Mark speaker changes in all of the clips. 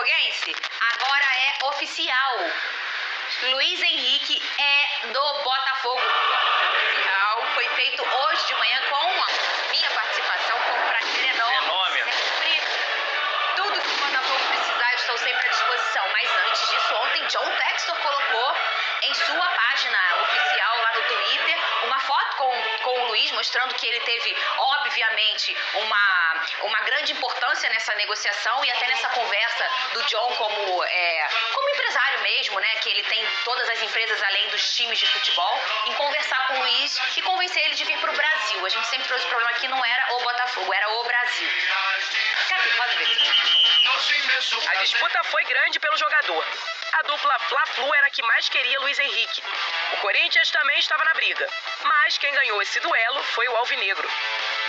Speaker 1: botafoguense? Agora é oficial. Luiz Henrique é do Botafogo. Oficial. Foi feito hoje de manhã com a minha participação, com um prazer enorme. Sempre, tudo que o Botafogo precisar, eu estou sempre à disposição. Mas antes disso, ontem, John Textor colocou em sua página oficial lá no Twitter uma foto com o Luiz, mostrando que ele teve, obviamente, uma grande importância nessa negociação e até nessa conversa do John como empresário mesmo, né, que ele tem todas as empresas além dos times de futebol, em conversar com o Luiz e convencer ele de vir para o Brasil. A gente sempre trouxe o problema aqui, não era o Botafogo, era o Brasil. Cadê? Pode ver.
Speaker 2: A disputa foi grande pelo jogador. A dupla Fla-Flu era a que mais queria Luiz Henrique. O Corinthians também estava na briga, mas quem ganhou esse duelo foi o Alvinegro.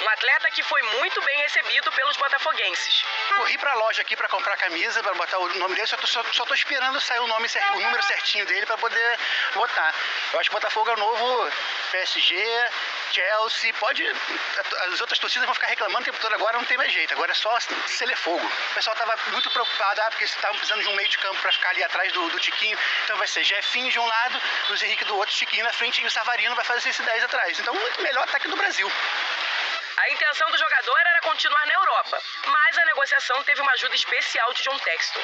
Speaker 2: Um atleta que foi muito bem recebido pelos botafoguenses.
Speaker 3: Corri pra loja aqui pra comprar a camisa, pra botar o nome dele, só tô esperando sair o número certinho dele pra poder botar. Eu acho que o Botafogo é o novo PSG, Chelsea, as outras torcidas vão ficar reclamando o tempo todo, agora não tem mais jeito, agora é só Selefogo. O pessoal tava muito preocupado, porque eles estavam precisando de um meio de campo pra ficar ali atrás do Tiquinho, então vai ser Jefinho de um lado, Luiz Henrique do outro, Tiquinho na frente e o Savarino vai fazer esse 10 atrás. Então, o melhor ataque do Brasil.
Speaker 2: A intenção do jogador era continuar na Europa, mas a negociação teve uma ajuda especial de John Textor.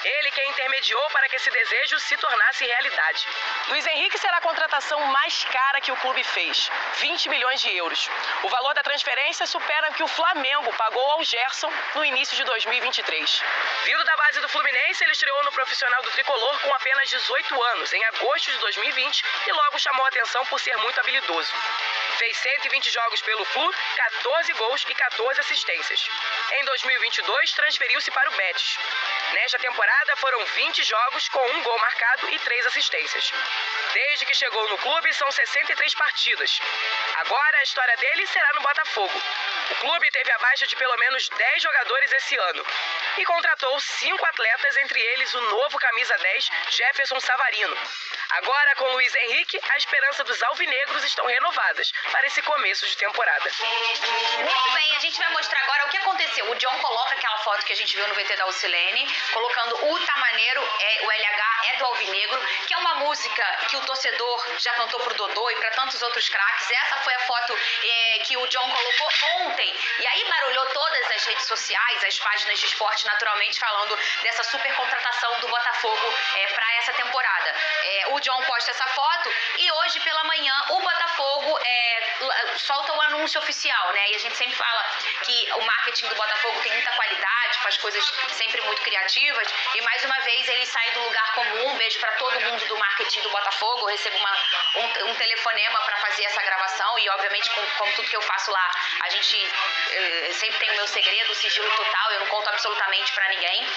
Speaker 2: Ele quem intermediou para que esse desejo se tornasse realidade. Luiz Henrique será a contratação mais cara que o clube fez, 20 milhões de euros. O valor da transferência supera o que o Flamengo pagou ao Gerson no início de 2023. Vindo da base do Fluminense, ele estreou no profissional do Tricolor com apenas 18 anos, em agosto de 2020, e logo chamou a atenção por ser muito habilidoso. Fez 120 jogos pelo Flu, 14 gols e 14 assistências. Em 2022, transferiu-se para o Betis. Nesta temporada, foram 20 jogos com 1 gol marcado e 3 assistências. Desde que chegou no clube, são 63 partidas. Agora, a história dele será no Botafogo. O clube teve a baixa de pelo menos 10 jogadores esse ano e contratou 5 atletas, entre eles o novo camisa 10, Jefferson Savarino. Agora, com Luiz Henrique, a esperança dos alvinegros estão renovadas para esse começo de temporada.
Speaker 1: Muito bem, a gente vai mostrar agora o que aconteceu. O John coloca aquela foto que a gente viu no VT da Alcilene, colocando o Tamaneiro, o LH é do Alvinegro, que é uma música que o torcedor já cantou pro Dodô e para tantos outros craques. Essa foi a foto que o John colocou ontem. E aí barulhou todas as redes sociais, as páginas de esporte, naturalmente, falando dessa super contratação do Botafogo para essa temporada. O John posta essa foto e hoje pela manhã o Botafogo solta o anúncio oficial, né? E a gente sempre fala que o marketing do Botafogo tem muita qualidade, faz coisas sempre muito criativas e mais uma vez ele sai do lugar comum. Um beijo para todo mundo do marketing do Botafogo. Eu recebo um telefonema para fazer essa gravação e obviamente como tudo que eu faço lá, a gente sempre tem o meu segredo, o sigilo total, eu não conto absolutamente para ninguém.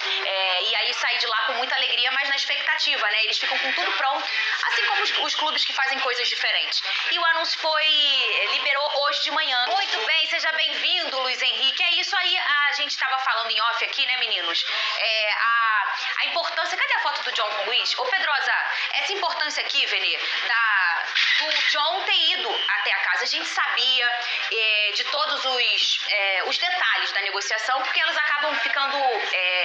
Speaker 1: E aí saí de lá com muita alegria, mas na expectativa, né? Eles ficam com tudo pronto, assim como os clubes que fazem coisas diferentes. E o anúncio liberou hoje de manhã. Muito bem, seja bem-vindo, Luiz Henrique. É isso aí, a gente estava falando em off aqui, né, meninos? A importância... Cadê a foto do John com o Luiz? Ô, Pedrosa, essa importância aqui, Venê, do John ter ido até a casa. A gente sabia de todos os detalhes da negociação, porque elas acabam ficando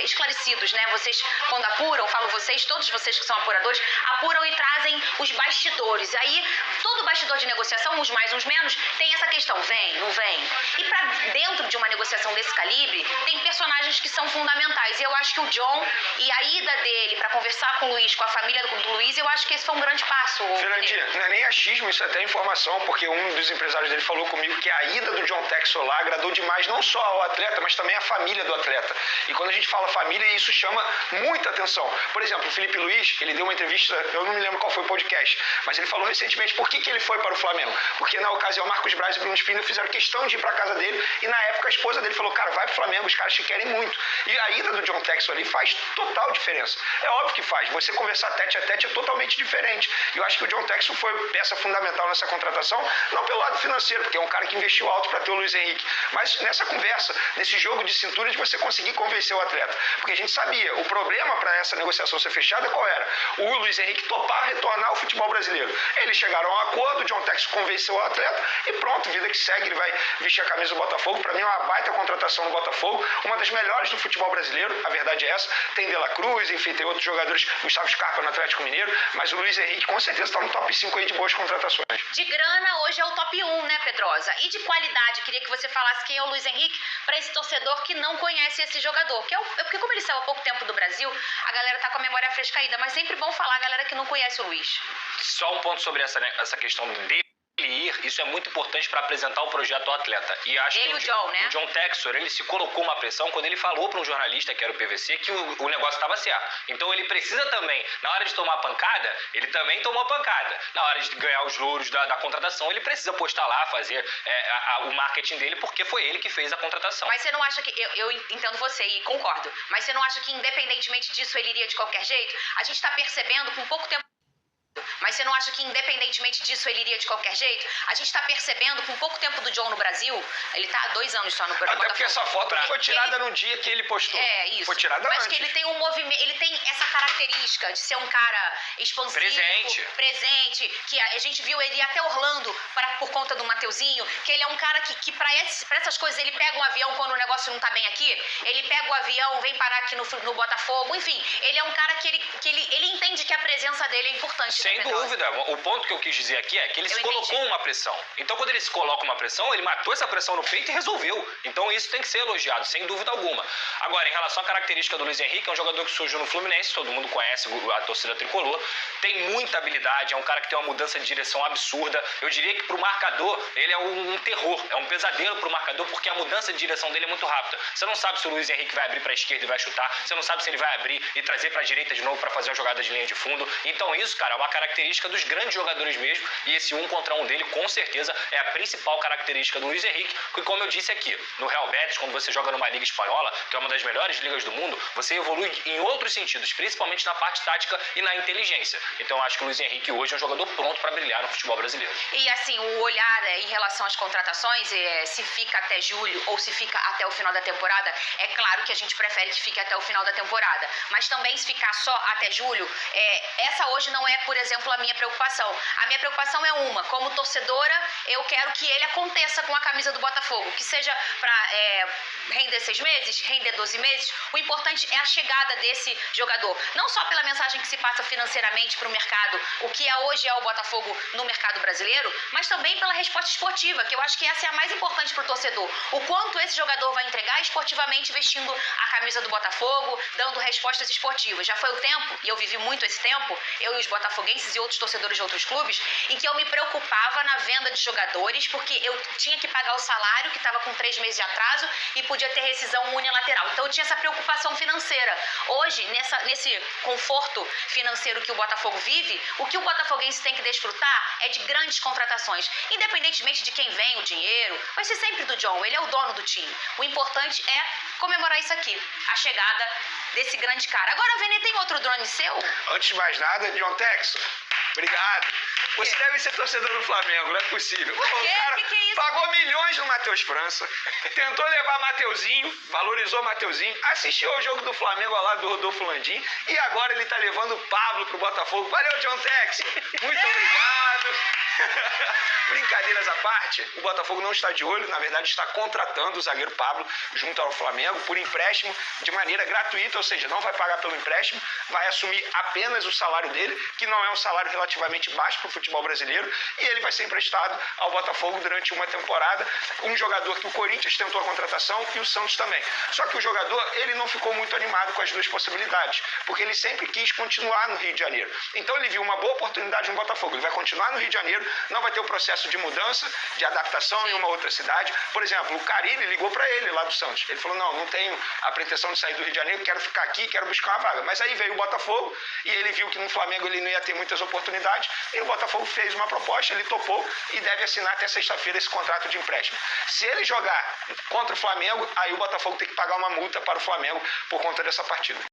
Speaker 1: esclarecidos, né? Vocês, quando apuram, falo vocês, todos vocês que são apuradores, apuram e trazem os bastidores. Aí, todo bastidor de negociação, uns mais, uns menos, tem essa questão, vem, não vem. E pra dentro de uma negociação desse calibre, tem personagens que são fundamentais. E eu acho que o John e a ida dele pra conversar com o Luiz, com a família do Luiz, eu acho que esse foi um grande passo.
Speaker 4: Fernandinha, não é nem achismo, isso é até informação, porque um dos empresários dele falou comigo que a ida do John Textor lá agradou demais não só ao atleta, mas também à família do atleta. E quando a gente fala família, isso chama muita atenção. Por exemplo, o Felipe Luiz, ele deu uma entrevista, eu não me lembro qual foi o podcast, mas ele falou recentemente por que ele foi para o Flamengo. Porque na ocasião, Marcos Braz e Bruno Spindler fizeram questão de ir para casa dele e na época a esposa dele falou, cara, vai pro Flamengo, os caras te querem muito. E a ida do John Textor ali faz total diferença. É óbvio que faz. Você conversar tete a tete é totalmente diferente. E eu acho que o John Textor foi peça fundamental nessa contratação, não pelo lado financeiro, porque é um cara que investiu alto para ter o Luiz Henrique, mas nessa conversa, nesse jogo de cintura de você conseguir convencer o atleta. Porque a gente sabia, o problema para essa negociação ser fechada qual era? O Luiz Henrique topar retornar ao futebol brasileiro. Eles chegaram a um acordo, o John Textor convenceu o atleta e pronto, vida que segue, ele vai vestir a camisa do Botafogo. Para mim é uma baita contratação no Botafogo, uma das melhores do futebol brasileiro, a verdade é essa. Tem De La Cruz, enfim, tem outros jogadores, Gustavo Scarpa no Atlético Mineiro, mas o Luiz Henrique com certeza está no top 5 aí de boas contratações.
Speaker 1: De grana, hoje é o top 1, né, Pedrosa? E de qualidade, queria que você falasse quem é o Luiz Henrique para esse torcedor que não conhece esse jogador. Porque como ele saiu há pouco tempo do Brasil, a galera tá com a memória fresca ainda, mas sempre bom falar a galera que não conhece o Luiz.
Speaker 5: Só um ponto sobre essa questão dele ir, isso é muito importante para apresentar o projeto ao atleta. E acho que
Speaker 1: o John, né?
Speaker 5: O John Textor, ele se colocou uma pressão quando ele falou para um jornalista, que era o PVC, que o negócio estava certo. Então ele precisa também, na hora de tomar pancada, ele também tomou pancada. Na hora de ganhar os louros da contratação, ele precisa postar lá, fazer o marketing dele, porque foi ele que fez a contratação.
Speaker 1: Mas você não acha que, eu entendo você e concordo, mas você não acha que independentemente disso ele iria de qualquer jeito? A gente está percebendo com pouco tempo. Mas você não acha que, independentemente disso, ele iria de qualquer jeito? A gente está percebendo, com pouco tempo do John no Brasil, ele está há 2 anos só no Brasil.
Speaker 4: Até porque essa foto foi tirada no dia que ele postou.
Speaker 1: É, isso.
Speaker 4: Foi tirada
Speaker 1: Mas
Speaker 4: antes.
Speaker 1: que ele tem um movimento, ele tem essa característica de ser um cara expansivo, presente, que a gente viu ele ir até Orlando por conta do Mateuzinho, que ele é um cara que para essas coisas, ele pega um avião quando o negócio não tá bem aqui, ele pega o avião, vem parar aqui no Botafogo, enfim, ele é um cara que ele entende que a presença dele é importante.
Speaker 5: Sem dúvida. O ponto que eu quis dizer aqui é que ele se colocou uma pressão. Então, quando ele se coloca uma pressão, ele matou essa pressão no peito e resolveu. Então, isso tem que ser elogiado, sem dúvida alguma. Agora, em relação à característica do Luiz Henrique, é um jogador que surgiu no Fluminense, todo mundo conhece a torcida tricolor, tem muita habilidade, é um cara que tem uma mudança de direção absurda. Eu diria que pro marcador, ele é um terror, é um pesadelo pro marcador, porque a mudança de direção dele é muito rápida. Você não sabe se o Luiz Henrique vai abrir pra esquerda e vai chutar, você não sabe se ele vai abrir e trazer pra direita de novo pra fazer uma jogada de linha de fundo. Então, isso, cara, é uma característica dos grandes jogadores mesmo, e esse 1 contra 1 dele, com certeza, é a principal característica do Luiz Henrique, que, como eu disse aqui, no Real Betis, quando você joga numa liga espanhola, que é uma das melhores ligas do mundo, você evolui em outros sentidos, principalmente na parte tática e na inteligência. Então, eu acho que o Luiz Henrique hoje é um jogador pronto para brilhar no futebol brasileiro.
Speaker 1: E, assim, o olhar em relação às contratações, se fica até julho ou se fica até o final da temporada, é claro que a gente prefere que fique até o final da temporada, mas também se ficar só até julho, essa hoje não é, por exemplo, a minha preocupação. A minha preocupação é como torcedora, eu quero que ele aconteça com a camisa do Botafogo, que seja para render 6 meses, render 12 meses, o importante é a chegada desse jogador, não só pela mensagem que se passa financeiramente para o mercado, o que hoje é o Botafogo no mercado brasileiro, mas também pela resposta esportiva, que eu acho que essa é a mais importante para o torcedor, o quanto esse jogador vai entregar esportivamente vestindo a camisa do Botafogo, dando respostas esportivas. Já foi o tempo, e eu vivi muito esse tempo, eu e os botafoguenses e outros torcedores de outros clubes, em que eu me preocupava na venda de jogadores, porque eu tinha que pagar o salário, que estava com 3 meses de atraso, e podia ter rescisão unilateral. Então eu tinha essa preocupação financeira. Hoje, nesse conforto financeiro que o Botafogo vive, o que o botafoguense tem que desfrutar é de grandes contratações. Independentemente de quem vem o dinheiro, vai ser sempre do John, ele é o dono do time. O importante é comemorar isso aqui, a chegada desse grande cara. Agora, Vene, tem outro drone seu?
Speaker 4: Antes de mais nada, John Textor, obrigado. Você deve ser torcedor do Flamengo, não é possível.
Speaker 1: Por quê?
Speaker 4: O cara
Speaker 1: que é isso?
Speaker 4: pagou milhões no Matheus França, tentou levar Mateuzinho, valorizou Mateuzinho, assistiu ao jogo do Flamengo ao lado do Rodolfo Landim e agora ele tá levando o Pablo pro Botafogo. Valeu, John Textor. Muito obrigado. Brincadeiras à parte, o Botafogo não está de olho, na verdade está contratando o zagueiro Pablo junto ao Flamengo por empréstimo de maneira gratuita, ou seja, não vai pagar pelo empréstimo, vai assumir apenas o salário dele, que não é um salário relativamente baixo para o futebol brasileiro, e ele vai ser emprestado ao Botafogo durante uma temporada, um jogador que o Corinthians tentou a contratação e o Santos também. Só que o jogador, ele não ficou muito animado com as duas possibilidades, porque ele sempre quis continuar no Rio de Janeiro. Então ele viu uma boa oportunidade no Botafogo, ele vai continuar no Rio de Janeiro, não vai ter o processo de mudança, de adaptação em uma outra cidade. Por exemplo, o Carille ligou para ele lá do Santos. Ele falou, não tenho a pretensão de sair do Rio de Janeiro, quero ficar aqui, quero buscar uma vaga. Mas aí veio o Botafogo e ele viu que no Flamengo ele não ia ter muitas oportunidades e o Botafogo fez uma proposta, ele topou e deve assinar até sexta-feira esse contrato de empréstimo. Se ele jogar contra o Flamengo, aí o Botafogo tem que pagar uma multa para o Flamengo por conta dessa partida.